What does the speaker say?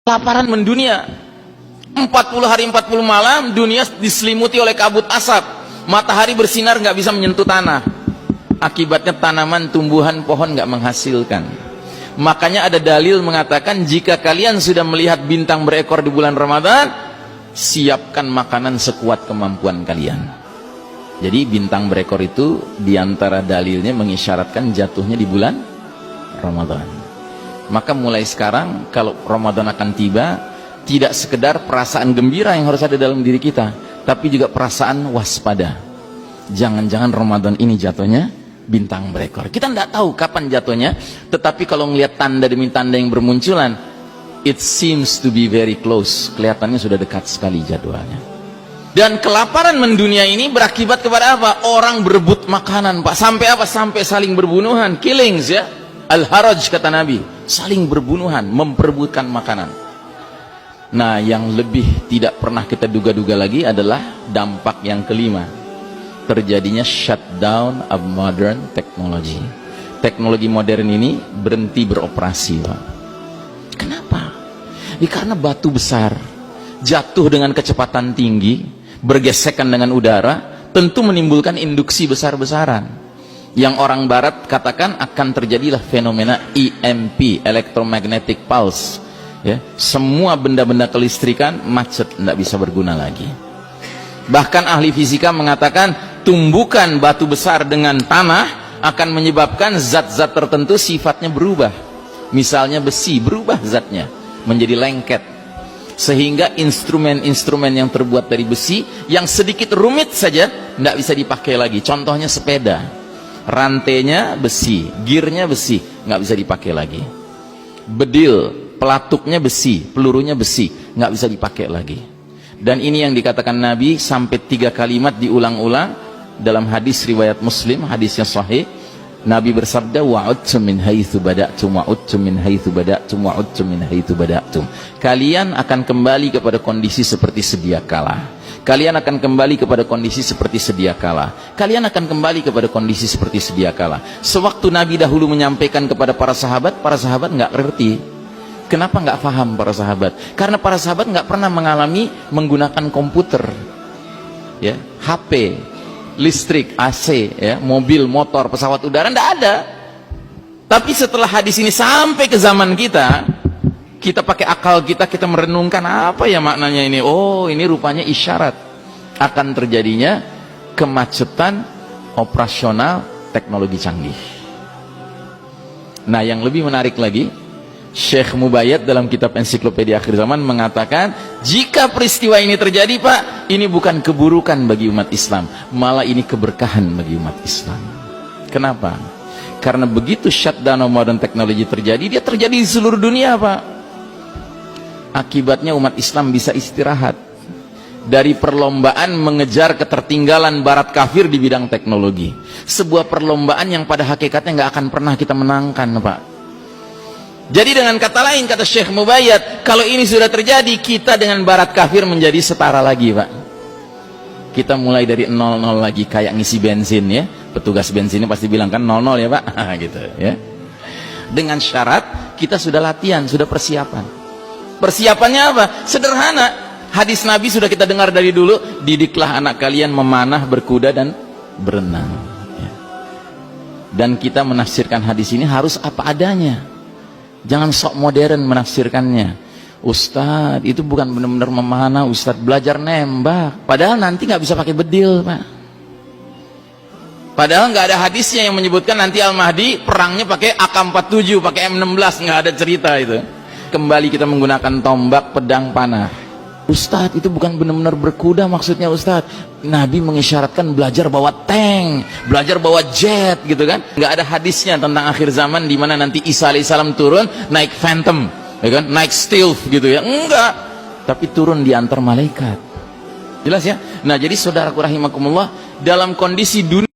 Kelaparan mendunia. 40 hari 40 malam dunia diselimuti oleh kabut asap. Matahari bersinar nggak bisa menyentuh tanah. Akibatnya tanaman, tumbuhan, pohon nggak menghasilkan. Makanya ada dalil mengatakan jika kalian sudah melihat bintang berekor di bulan Ramadan, siapkan makanan sekuat kemampuan kalian. Jadi bintang berekor itu diantara dalilnya mengisyaratkan jatuhnya di bulan Ramadan. Maka mulai sekarang kalau Ramadan akan tiba, tidak sekedar perasaan gembira yang harus ada dalam diri kita, tapi juga perasaan waspada. Jangan-jangan Ramadan ini jatuhnya bintang berekor. Kita tidak tahu kapan jatuhnya, tetapi kalau melihat tanda demi tanda yang bermunculan, it seems to be very close. Kelihatannya sudah dekat sekali jadwalnya. Dan kelaparan mendunia ini berakibat kepada apa? Orang berebut makanan, Pak. Sampai apa? Sampai saling berbunuhan, killings ya. Al-haraj kata Nabi, saling berbunuhan, memperebutkan makanan. Nah, yang lebih tidak pernah kita duga-duga lagi adalah dampak yang kelima. Terjadinya shutdown of modern technology. Teknologi modern ini berhenti beroperasi, Pak. Kenapa? Karena batu besar jatuh dengan kecepatan tinggi, bergesekan dengan udara, tentu menimbulkan induksi besar-besaran. Yang orang barat katakan akan terjadilah fenomena EMP, electromagnetic pulse ya. Semua benda-benda kelistrikan macet, tidak bisa berguna lagi. Bahkan ahli fisika mengatakan tumbukan batu besar dengan tanah akan menyebabkan zat-zat tertentu sifatnya berubah. Misalnya besi, berubah zatnya menjadi lengket, sehingga instrumen-instrumen yang terbuat dari besi yang sedikit rumit saja tidak bisa dipakai lagi. Contohnya sepeda, rantainya besi, gearnya besi, nggak bisa dipakai lagi. Bedil, pelatuknya besi, pelurunya besi, nggak bisa dipakai lagi. Dan ini yang dikatakan Nabi sampai 3 kalimat diulang-ulang dalam hadis riwayat Muslim, hadisnya sahih. Nabi bersabda, wa'udtum min haitsu bada'tum wa'udtum min haitsu bada'tum wa'udtum min haitsu bada'tum. Kalian akan kembali kepada kondisi seperti sedia kala. Kalian akan kembali kepada kondisi seperti sedia kala. Kalian akan kembali kepada kondisi seperti sedia kala. Sewaktu Nabi dahulu menyampaikan kepada para sahabat nggak ngerti. Kenapa nggak paham para sahabat? Karena para sahabat nggak pernah mengalami menggunakan komputer, ya, HP, listrik, AC, ya, mobil, motor, pesawat udara, nggak ada. Tapi setelah hadis ini sampai ke zaman kita pakai akal kita merenungkan apa ya maknanya ini. Oh, ini rupanya isyarat akan terjadinya kemacetan operasional teknologi canggih. Nah, yang lebih menarik lagi, Syekh Mubayyad dalam kitab Ensiklopedia Akhir Zaman mengatakan, jika peristiwa ini terjadi, Pak, ini bukan keburukan bagi umat Islam, malah ini keberkahan bagi umat Islam. Kenapa? Karena begitu shutdown modern teknologi terjadi, dia terjadi di seluruh dunia, Pak. Akibatnya umat Islam bisa istirahat dari perlombaan mengejar ketertinggalan barat kafir di bidang teknologi. Sebuah perlombaan yang pada hakikatnya nggak akan pernah kita menangkan, Pak. Jadi dengan kata lain, kata Syekh Mubayyad, kalau ini sudah terjadi, kita dengan barat kafir menjadi setara lagi, Pak. Kita mulai dari 00 lagi, kayak ngisi bensin ya. Petugas bensinnya pasti bilang kan 00 ya, Pak. Gitu ya. Dengan syarat kita sudah latihan, sudah persiapan. Persiapannya apa? Sederhana. Hadis Nabi sudah kita dengar dari dulu, didiklah anak kalian memanah, berkuda dan berenang ya. Dan kita menafsirkan hadis ini harus apa adanya. Jangan sok modern menafsirkannya. Ustadz, itu bukan benar-benar memanah, Ustadz belajar nembak. Padahal nanti nggak bisa pakai bedil, Pak. Padahal nggak ada hadisnya yang menyebutkan nanti Al-Mahdi perangnya pakai AK-47, pakai M16, nggak ada cerita itu. Kembali kita menggunakan tombak, pedang, panah. Ustadz, itu bukan benar-benar berkuda maksudnya, Ustadz. Nabi mengisyaratkan belajar bawa tank, belajar bawa jet gitu kan. Nggak ada hadisnya tentang akhir zaman di mana nanti Isa alaihissalam turun naik Phantom, ya kan? Naik Stealth gitu ya. Enggak. Tapi turun di antar malaikat. Jelas ya? Nah, jadi saudaraku rahimakumullah, dalam kondisi dunia